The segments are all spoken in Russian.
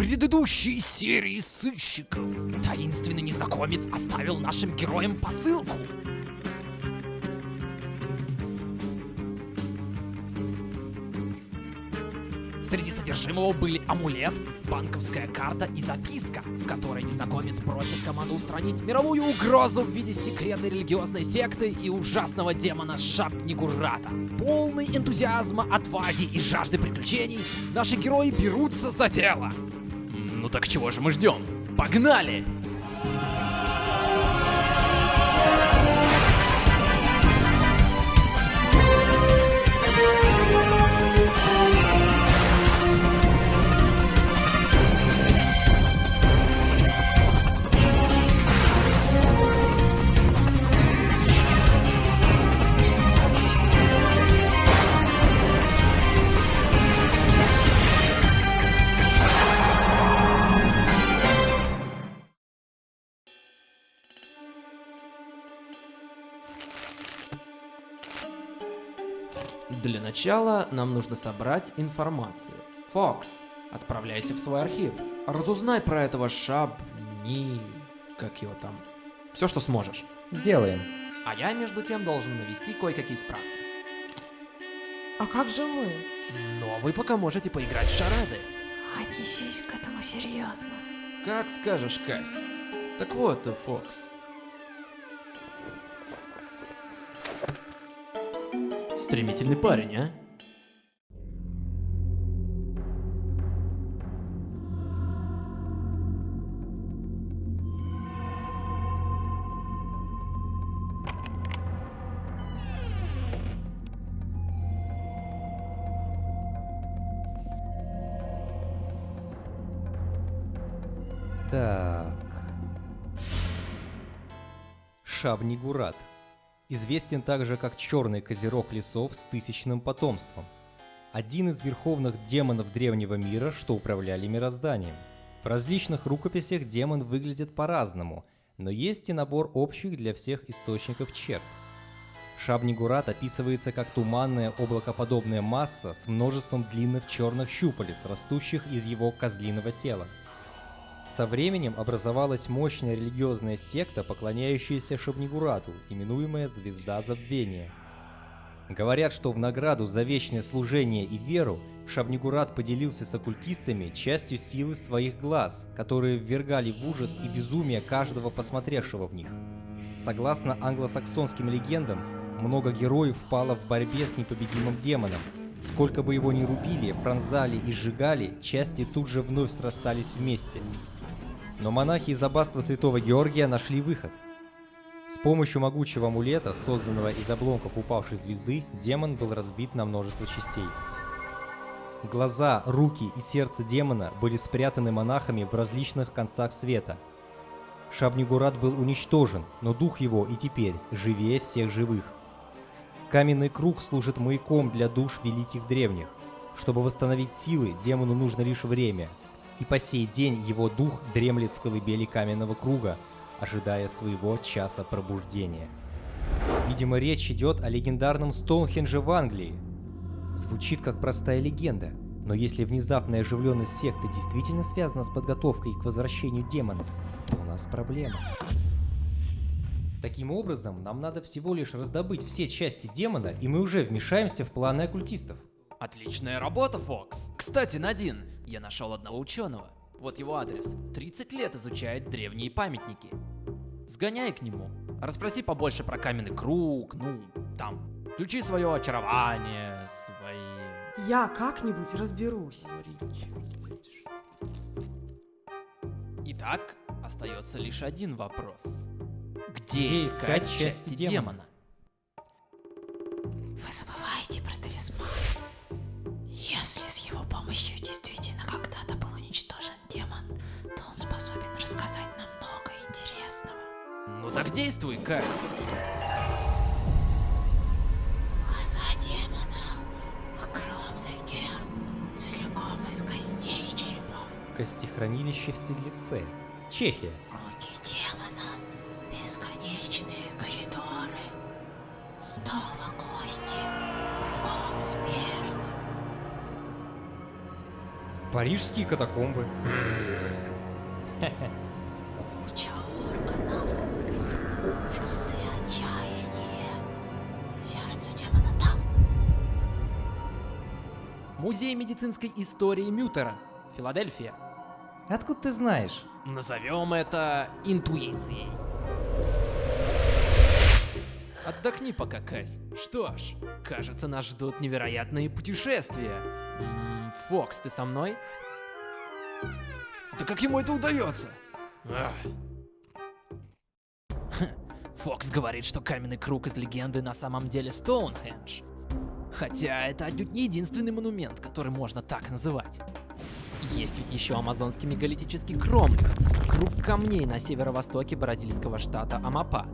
предыдущей серии сыщиков таинственный незнакомец оставил нашим героям посылку. Среди содержимого были амулет, банковская карта и записка, в которой незнакомец просит команду устранить мировую угрозу в виде секретной религиозной секты и ужасного демона Шаб-Нигурата. Полный энтузиазма, отваги и жажды приключений, наши герои берутся за дело. Ну так чего же мы ждем? Погнали! Для начала нам нужно собрать информацию. Фокс, отправляйся в свой архив. Разузнай про этого как его там. Все, что сможешь. Сделаем. А я, между тем, должен навести кое-какие справки. А как же мы? Но вы пока можете поиграть в шарады. Отнесись к этому серьезно. Как скажешь, Кась. Так вот, Фокс. Стремительный парень, а? Так. Шаб-Нигурат. Известен также как Черный Козерог лесов с тысячным потомством. Один из верховных демонов древнего мира, что управляли мирозданием. В различных рукописях демон выглядит по-разному, но есть и набор общих для всех источников черт. Шаб-Нигурат описывается как туманная облакоподобная масса с множеством длинных черных щупалец, растущих из его козлиного тела. Со временем образовалась мощная религиозная секта, поклоняющаяся Шаб-Нигурату, именуемая Звезда Забвения. Говорят, что в награду за вечное служение и веру Шаб-Нигурат поделился с оккультистами частью силы своих глаз, которые ввергали в ужас и безумие каждого посмотревшего в них. Согласно англосаксонским легендам, много героев впало в борьбе с непобедимым демоном. Сколько бы его ни рубили, пронзали и сжигали, части тут же вновь срастались вместе. Но монахи из аббатства Святого Георгия нашли выход. С помощью могучего амулета, созданного из обломков упавшей звезды, демон был разбит на множество частей. Глаза, руки и сердце демона были спрятаны монахами в различных концах света. Шаб-Нигурат был уничтожен, но дух его и теперь живее всех живых. Каменный круг служит маяком для душ великих древних. Чтобы восстановить силы, демону нужно лишь время. И по сей день его дух дремлет в колыбели каменного круга, ожидая своего часа пробуждения. Видимо, речь идет о легендарном Стоунхендже в Англии. Звучит как простая легенда, но если внезапная оживленность секты действительно связана с подготовкой к возвращению демона, то у нас проблема. Таким образом, нам надо всего лишь раздобыть все части демона, и мы уже вмешаемся в планы оккультистов. Отличная работа, Фокс. Кстати, Надин, я нашел одного ученого. Вот его адрес. 30 лет изучает древние памятники. Сгоняй к нему. Расспроси побольше про каменный круг, там. Включи свое очарование, свои... Я как-нибудь разберусь. Итак, остается лишь один вопрос. Где искать части демона? Вы забываете про талисман. Если с его помощью действительно когда-то был уничтожен демон, то он способен рассказать нам много интересного. Ну так действуй, Кайс. Глаза демона. Огромный герб, целиком из костей и черепов. Костехранилище в Седлеце, Чехия. Руки демона. Бесконечные коридоры. Снова кости. Кругом смерть. Парижские катакомбы. Куча органов, ужас и отчаяние. Сердце демона там. Музей медицинской истории Мютера, Филадельфия. Откуда ты знаешь? Назовем это интуицией. Отдохни пока, Кась. Что ж, кажется, нас ждут невероятные путешествия. Фокс, ты со мной? Да как ему это удается? Фокс говорит, что каменный круг из легенды на самом деле Стоунхендж. Хотя это отнюдь не единственный монумент, который можно так называть. Есть ведь еще амазонский мегалитический Кромлих, круг камней на северо-востоке бразильского штата Амапа.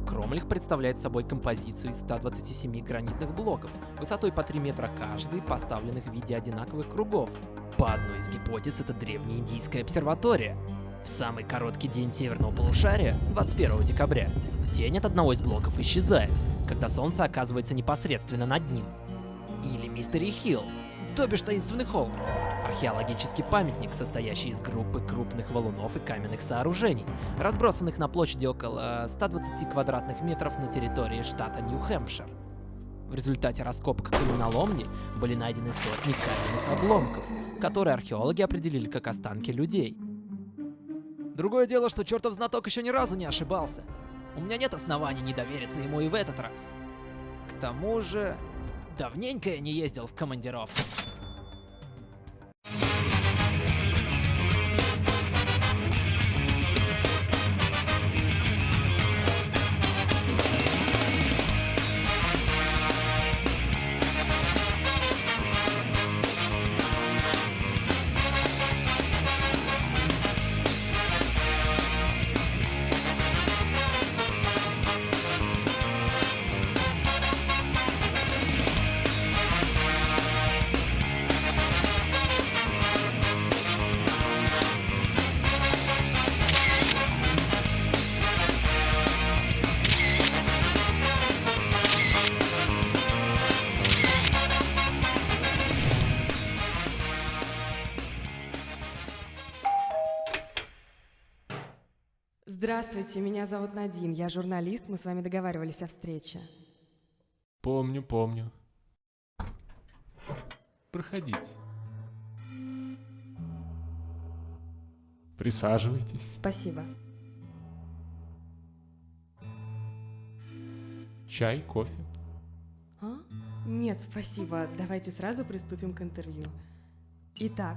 Кромлих представляет собой композицию из 127 гранитных блоков, высотой по 3 метра каждый, поставленных в виде одинаковых кругов. По одной из гипотез, это древняя индийская обсерватория. В самый короткий день северного полушария, 21 декабря, тень от одного из блоков исчезает, когда солнце оказывается непосредственно над ним. Или Мистери Хилл, то бишь таинственный холм. Археологический памятник, состоящий из группы крупных валунов и каменных сооружений, разбросанных на площади около 120 квадратных метров на территории штата Нью-Хэмпшир. В результате раскопок каменоломни были найдены сотни каменных обломков, которые археологи определили как останки людей. Другое дело, что чертов знаток еще ни разу не ошибался. У меня нет оснований не довериться ему и в этот раз. К тому же, давненько я не ездил в командировку. Здравствуйте, меня зовут Надин, я журналист, мы с вами договаривались о встрече. Помню. Проходите. Присаживайтесь. Спасибо. Чай, кофе. А? Нет, спасибо, давайте сразу приступим к интервью. Итак,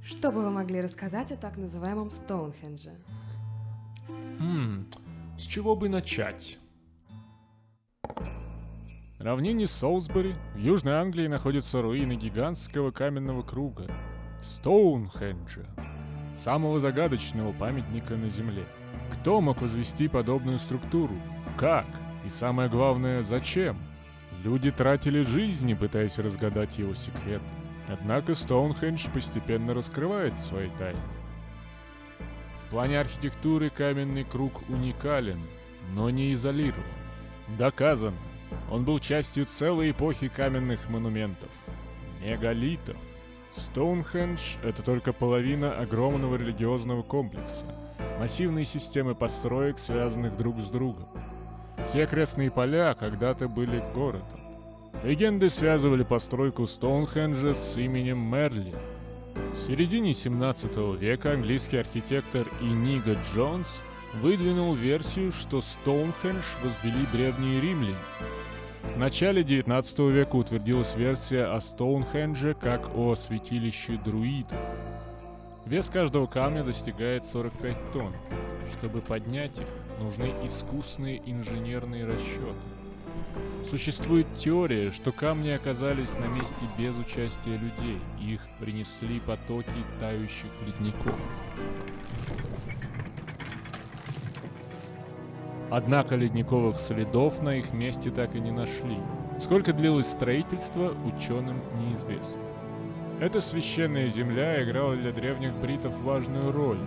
что бы вы могли рассказать о так называемом Стоунхендже? С чего бы начать? На равнине Солсбери в Южной Англии находятся руины гигантского каменного круга Стоунхенджа, самого загадочного памятника на Земле. Кто мог возвести подобную структуру? Как? И самое главное, зачем? Люди тратили жизни, пытаясь разгадать его секреты. Однако Стоунхендж постепенно раскрывает свои тайны. В плане архитектуры каменный круг уникален, но не изолирован. Доказано, он был частью целой эпохи каменных монументов – мегалитов. Стоунхендж – это только половина огромного религиозного комплекса, массивные системы построек, связанных друг с другом. Все окрестные поля когда-то были городом. Легенды связывали постройку Стоунхенджа с именем Мерлин. В середине 17 века английский архитектор Иниго Джонс выдвинул версию, что Стоунхендж возвели древние римляне. В начале 19 века утвердилась версия о Стоунхендже как о святилище друидов. Вес каждого камня достигает 45 тонн. Чтобы поднять их, нужны искусные инженерные расчеты. Существует теория, что камни оказались на месте без участия людей, и их принесли потоки тающих ледников. Однако ледниковых следов на их месте так и не нашли. Сколько длилось строительство, ученым неизвестно. Эта священная земля играла для древних бритов важную роль.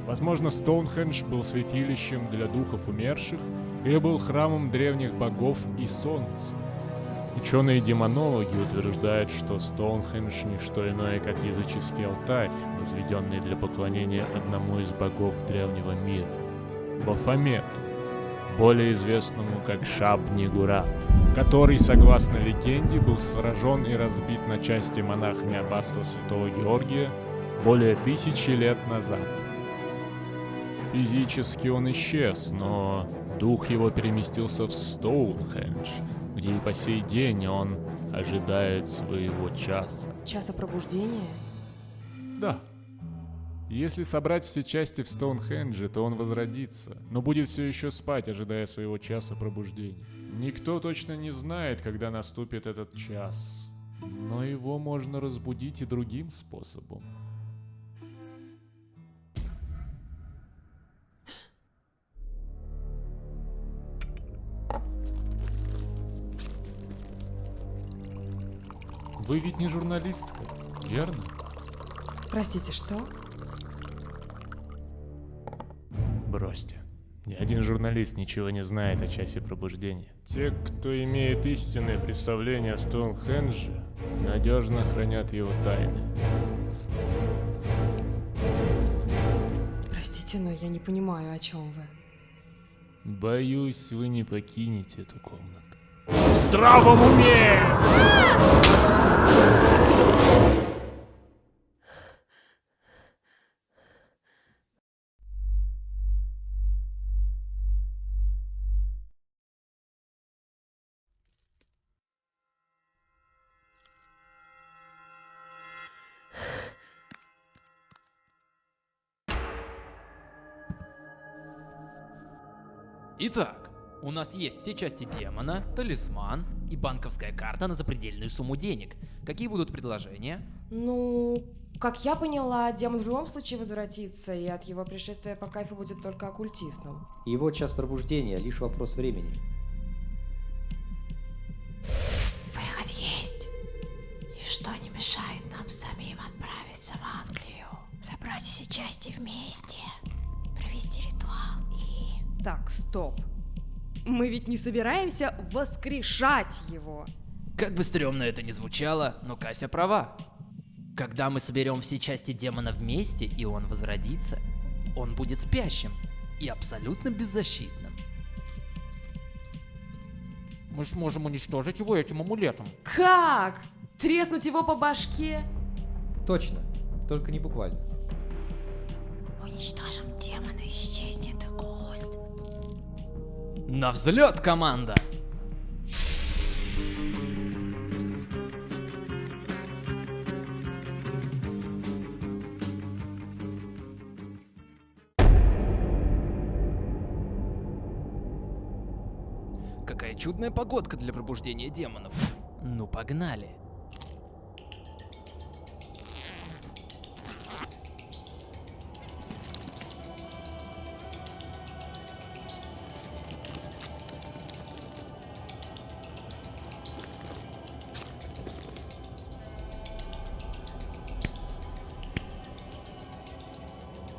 Возможно, Стоунхендж был святилищем для духов умерших или был храмом древних богов и солнца. Ученые-демонологи утверждают, что Стоунхендж не что иное, как языческий алтарь, возведенный для поклонения одному из богов древнего мира — Бафомету, более известному как Шаб-Нигурат, который, согласно легенде, был сражен и разбит на части монахами аббатства Святого Георгия более 1000 лет назад. Физически он исчез, но дух его переместился в Стоунхендж, где и по сей день он ожидает своего часа. Часа пробуждения? Да. Если собрать все части в Стоунхендже, то он возродится, но будет все еще спать, ожидая своего часа пробуждения. Никто точно не знает, когда наступит этот час, но его можно разбудить и другим способом. Вы ведь не журналистка, верно? Простите, что? Бросьте. Ни один журналист ничего не знает о часе пробуждения. Те, кто имеет истинное представление о Стоунхендже, надежно хранят его тайны. Простите, но я не понимаю, о чем вы. Боюсь, вы не покинете эту комнату. В здравом уме! Итак, у нас есть все части демона, талисман и банковская карта на запредельную сумму денег. Какие будут предложения? Ну, как я поняла, демон в любом случае возвратится, и от его пришествия по кайфу будет только оккультистом. Его час пробуждения — лишь вопрос времени. Выход есть. Ничто не мешает нам самим отправиться в Англию. Собрать все части вместе. Провести ритуал и... Так, стоп. Мы ведь не собираемся воскрешать его. Как бы стрёмно это ни звучало, но Кася права. Когда мы соберем все части демона вместе, и он возродится, он будет спящим и абсолютно беззащитным. Мы сможем уничтожить его этим амулетом. Как? Треснуть его по башке? Точно, только не буквально. Уничтожим демона, исчезнет оккульт. На взлет, команда! Какая чудная погодка для пробуждения демонов. Ну, погнали.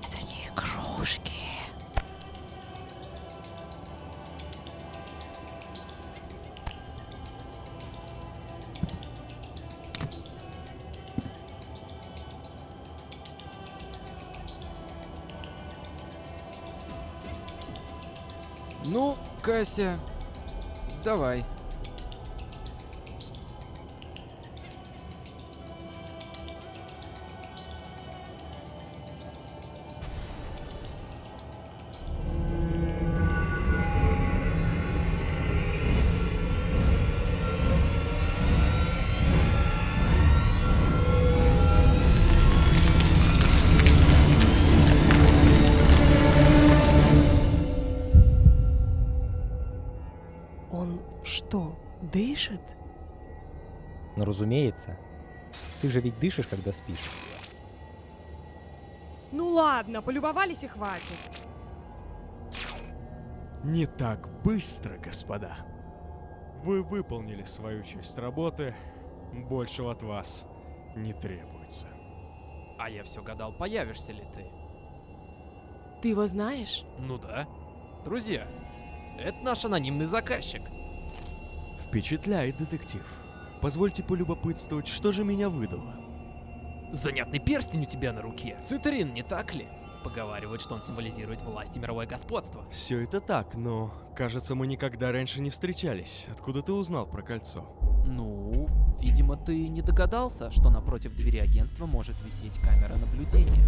Это не игрушки. Ну, Кася, давай. Он что, дышит? Но разумеется. Ты же ведь дышишь, когда спишь. Ну ладно, полюбовались и хватит. Не так быстро, господа. Вы выполнили свою часть работы, большего от вас не требуется. А я все гадал, появишься ли ты. Ты его знаешь? Ну да. Друзья, это наш анонимный заказчик. Впечатляет, детектив. Позвольте полюбопытствовать, что же меня выдало? Занятный перстень у тебя на руке. Цитрин, не так ли? Поговаривают, что он символизирует власть и мировое господство. Все это так, но, кажется, мы никогда раньше не встречались. Откуда ты узнал про кольцо? Ну, видимо, ты не догадался, что напротив двери агентства может висеть камера наблюдения.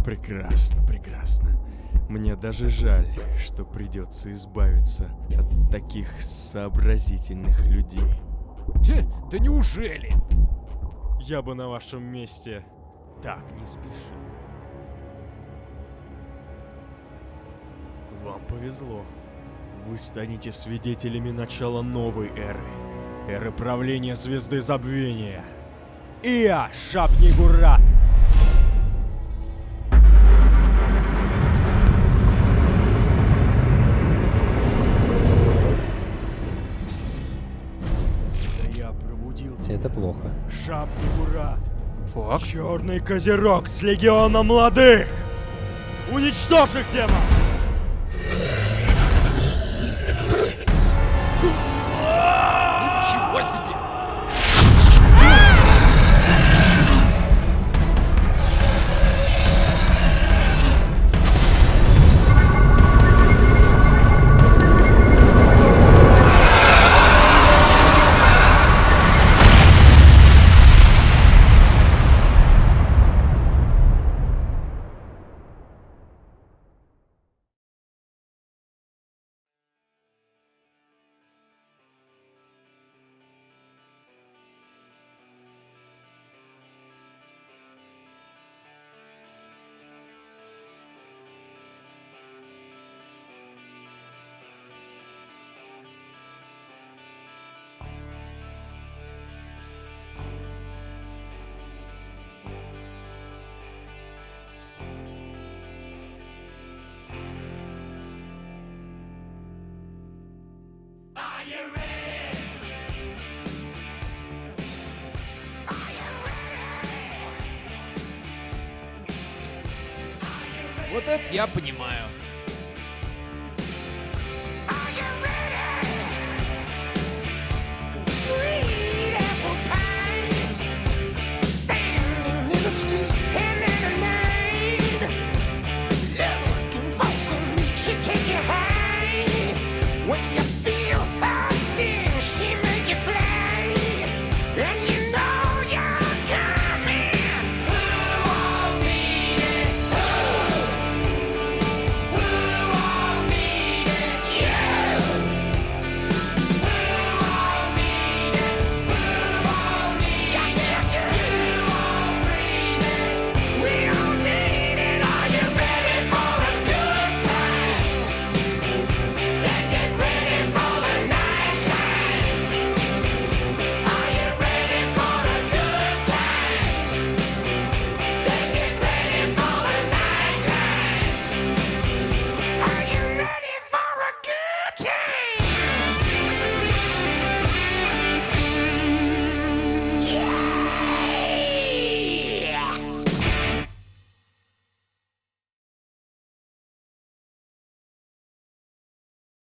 Прекрасно, прекрасно. Мне даже жаль, что придется избавиться от таких сообразительных людей. Да неужели? Я бы на вашем месте так не спешил. Вам повезло. Вы станете свидетелями начала новой эры. Эры правления Звезды Забвения. И я, Шабнигурат! Я пробудил тебя, Это плохо. Шабнигурат. Фокс? Черный козерог с легионом молодых! Уничтожь их, демон! Ничего себе! Вот это я понимаю.